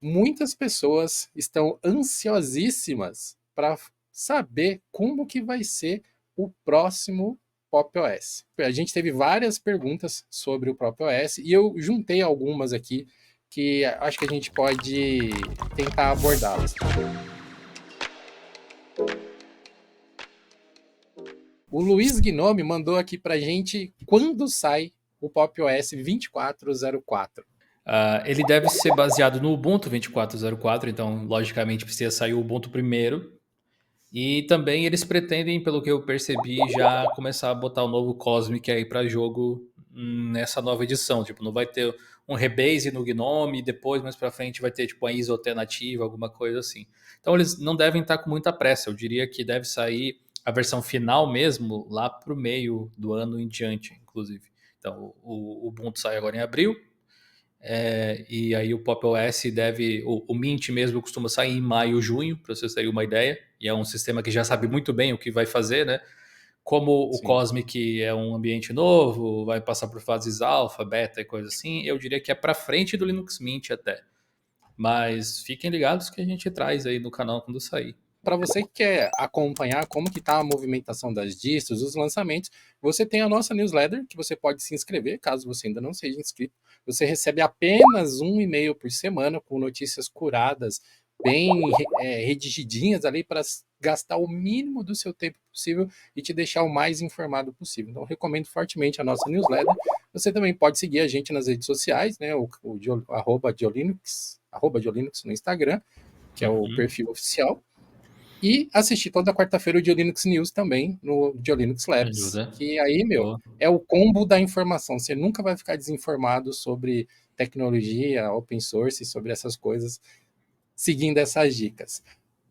muitas pessoas estão ansiosíssimas para saber como que vai ser o próximo Pop OS. A gente teve várias perguntas sobre o Pop OS e eu juntei algumas aqui que acho que a gente pode tentar abordá-las. O Luiz Gnome mandou aqui pra gente quando sai o Pop OS 2404. Ele deve ser baseado no Ubuntu 24.04, então logicamente precisa sair o Ubuntu primeiro. E também eles pretendem, pelo que eu percebi, já começar a botar o novo Cosmic aí para jogo nessa nova edição. Tipo, não vai ter um rebase no Gnome e depois, mais para frente, vai ter tipo uma ISO alternativa, alguma coisa assim. Então eles não devem estar com muita pressa. Eu diria que deve sair a versão final mesmo lá para o meio do ano em diante, inclusive. Então o Ubuntu sai agora em abril. E aí o Pop OS deve. O Mint mesmo costuma sair em maio, junho, para vocês terem uma ideia. E é um sistema que já sabe muito bem o que vai fazer, né? Como o Sim. Cosmic é um ambiente novo, vai passar por fases alfa, beta e coisa assim, eu diria que é para frente do Linux Mint até. Mas fiquem ligados que a gente traz aí no canal quando sair. Para você que quer acompanhar como que está a movimentação das distros, os lançamentos, você tem a nossa newsletter, que você pode se inscrever, caso você ainda não seja inscrito. Você recebe apenas um e-mail por semana com notícias curadas, bem redigidinhas ali para gastar o mínimo do seu tempo possível e te deixar o mais informado possível. Então, recomendo fortemente a nossa newsletter. Você também pode seguir a gente nas redes sociais, né? O @Diolinux no Instagram, que é o Uhum. perfil oficial. E assistir toda quarta-feira o Diolinux News também no Diolinux Labs. Ajuda. Que aí, meu, Boa. é o combo da informação. Você nunca vai ficar desinformado sobre tecnologia, open source, sobre essas coisas, seguindo essas dicas.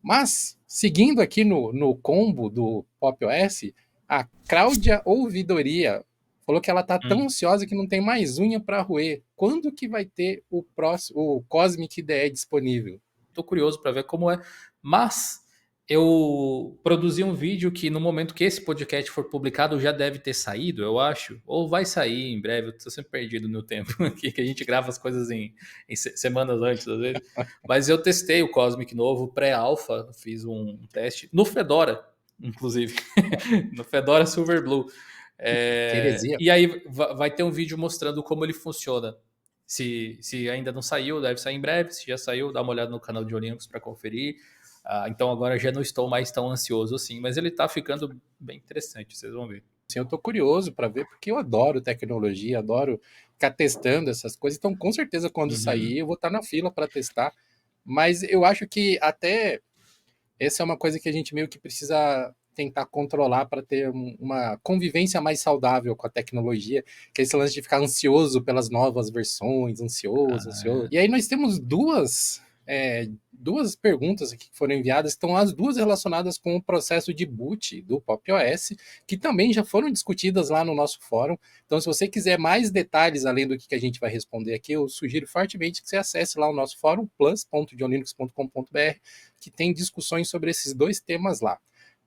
Mas, seguindo aqui no combo do Pop OS, a Cláudia Ouvidoria falou que ela tá tão Hum. ansiosa que não tem mais unha para roer. Quando que vai ter o próximo, o Cosmic IDE disponível? Tô curioso para ver como é, mas eu produzi um vídeo que no momento que esse podcast for publicado já deve ter saído, eu acho, ou vai sair em breve. Eu tô sempre perdido no tempo aqui, que a gente grava as coisas em semanas antes, às vezes. Mas eu testei o Cosmic novo pré-alpha, fiz um teste no Fedora, inclusive, no Fedora Silverblue. Que heresia. E aí vai ter um vídeo mostrando como ele funciona. Se ainda não saiu, deve sair em breve. Se já saiu, dá uma olhada no canal de Linux para conferir. Então agora já não estou mais tão ansioso assim, mas ele está ficando bem interessante, vocês vão ver. Assim, eu tô curioso para ver, porque eu adoro tecnologia, adoro ficar testando essas coisas. Então, com certeza, quando Uhum. sair, eu vou estar na fila para testar. Mas eu acho que até essa é uma coisa que a gente meio que precisa tentar controlar para ter uma convivência mais saudável com a tecnologia, que é esse lance de ficar ansioso pelas novas versões, ansioso, ansioso. E aí nós temos duas perguntas aqui que foram enviadas, estão as duas relacionadas com o processo de boot do Pop OS, que também já foram discutidas lá no nosso fórum. Então, se você quiser mais detalhes além do que a gente vai responder aqui, eu sugiro fortemente que você acesse lá o nosso fórum, plus.johnlinux.com.br, que tem discussões sobre esses dois temas lá.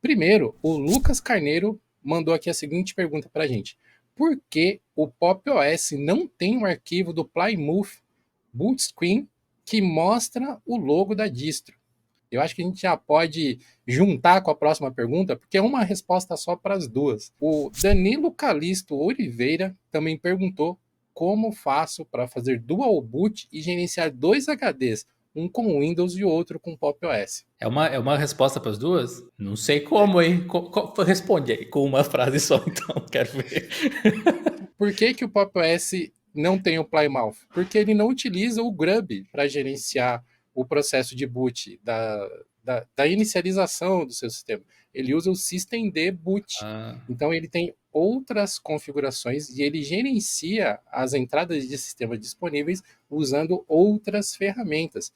Primeiro, o Lucas Carneiro mandou aqui a seguinte pergunta para a gente: por que o Pop OS não tem um arquivo do Plymouth boot screen que mostra o logo da distro? Eu acho que a gente já pode juntar com a próxima pergunta, porque é uma resposta só para as duas. O Danilo Calisto Oliveira também perguntou como faço para fazer dual boot e gerenciar dois HDs, um com Windows e outro com Pop OS. É uma resposta para as duas? Não sei como, hein? Responde aí com uma frase só, então, quero ver. Por que, que o Pop OS não tem o Plymouth? Porque ele não utiliza o Grub para gerenciar o processo de boot, da inicialização do seu sistema. Ele usa o systemd boot. Ah, Então ele tem outras configurações e ele gerencia as entradas de sistema disponíveis usando outras ferramentas.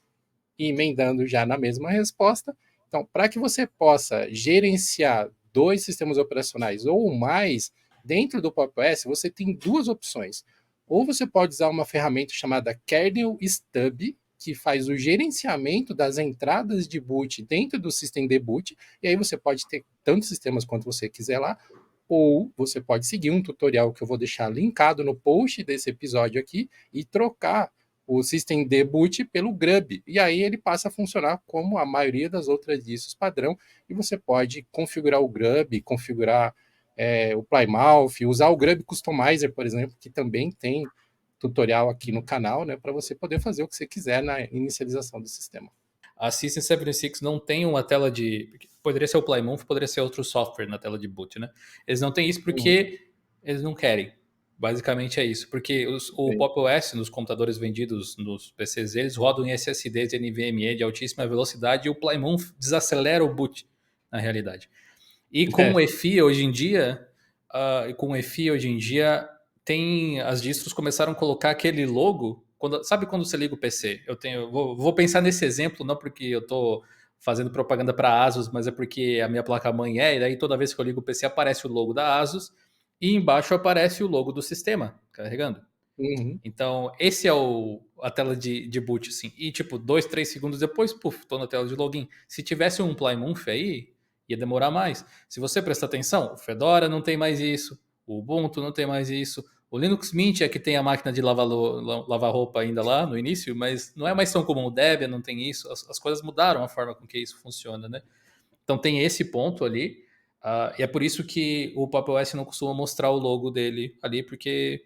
E emendando já na mesma resposta, então, para que você possa gerenciar dois sistemas operacionais ou mais dentro do Pop OS, você tem duas opções. Ou você pode usar uma ferramenta chamada Kernel Stub, que faz o gerenciamento das entradas de boot dentro do systemd boot, e aí você pode ter tantos sistemas quanto você quiser lá, ou você pode seguir um tutorial que eu vou deixar linkado no post desse episódio aqui e trocar o systemd boot pelo grub, e aí ele passa a funcionar como a maioria das outras distros padrão, e você pode configurar o grub, configurar o Plymouth, usar o grub customizer, por exemplo, que também tem tutorial aqui no canal, né, para você poder fazer o que você quiser na inicialização do sistema. A System76 não tem uma tela de... Poderia ser o Plymouth, poderia ser outro software na tela de boot, né? Eles não têm isso porque eles não querem. Basicamente é isso. Porque o Pop! OS, nos computadores vendidos nos PCs, eles rodam em SSDs NVMe de altíssima velocidade e o Plymouth desacelera o boot, na realidade. E com o EFI hoje em dia, tem as distros começaram a colocar aquele logo. Sabe quando você liga o PC? Vou pensar nesse exemplo, não porque eu estou fazendo propaganda para Asus, mas é porque a minha placa-mãe e daí toda vez que eu ligo o PC aparece o logo da Asus e embaixo aparece o logo do sistema carregando. Então, esse é a tela de boot, assim. E, tipo, 2, 3 segundos depois, puf, tô na tela de login. Se tivesse um Plymouth aí, ia demorar mais. Se você prestar atenção, o Fedora não tem mais isso, o Ubuntu não tem mais isso, o Linux Mint é que tem a máquina de lavar roupa ainda lá no início, mas não é mais tão comum. O Debian não tem isso. As coisas mudaram a forma com que isso funciona, né? Então tem esse ponto ali, e é por isso que o Pop! OS não costuma mostrar o logo dele ali, porque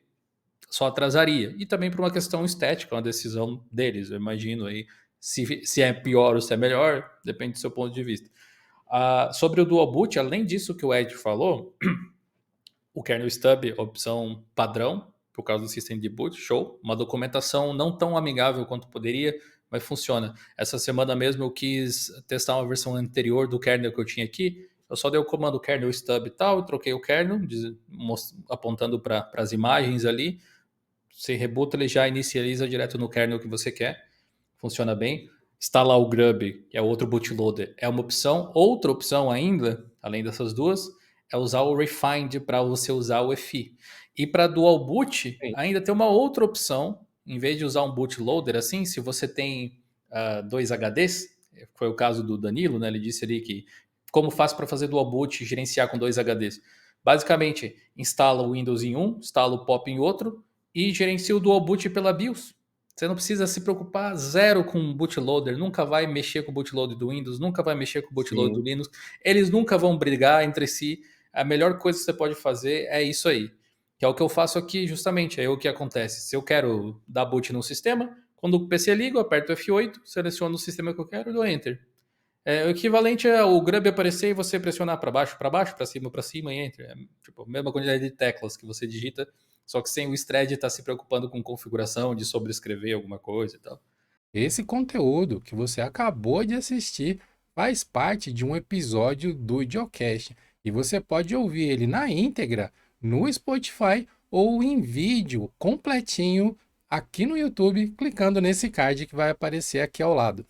só atrasaria. E também por uma questão estética, uma decisão deles, eu imagino aí. Se é pior ou se é melhor, depende do seu ponto de vista. Sobre o Dual Boot, além disso que o Ed falou, o kernel stub, opção padrão, por causa do sistema de boot, show. Uma documentação não tão amigável quanto poderia, mas funciona. Essa semana mesmo eu quis testar uma versão anterior do kernel que eu tinha aqui. Eu só dei o comando kernel stub e tal, eu troquei o kernel, apontando para as imagens ali. Você rebuta, ele já inicializa direto no kernel que você quer. Funciona bem. Instalar o Grub, que é outro bootloader, é uma opção. Outra opção ainda, além dessas duas, é usar o Refind para você usar o EFI. E para Dual Boot, ainda tem uma outra opção. Em vez de usar um bootloader assim, se você tem 2 HDs, foi o caso do Danilo, né? Ele disse ali que como faz para fazer Dual Boot e gerenciar com 2 HDs. Basicamente, instala o Windows em um, instala o Pop em outro, e gerencia o Dual Boot pela BIOS. Você não precisa se preocupar zero com o bootloader, nunca vai mexer com o bootloader do Windows, nunca vai mexer com o bootloader do Linux, eles nunca vão brigar entre si. A melhor coisa que você pode fazer é isso aí, que é o que eu faço aqui justamente, é o que acontece. Se eu quero dar boot no sistema, quando o PC liga, eu aperto F8, seleciono o sistema que eu quero e dou Enter. O equivalente é o Grub aparecer e você pressionar para baixo, para cima e Enter. É tipo, a mesma quantidade de teclas que você digita, só que sem o thread estar se preocupando com configuração, de sobrescrever alguma coisa e tal. Esse conteúdo que você acabou de assistir faz parte de um episódio do Idiocast e você pode ouvir ele na íntegra no Spotify ou em vídeo completinho aqui no YouTube, clicando nesse card que vai aparecer aqui ao lado.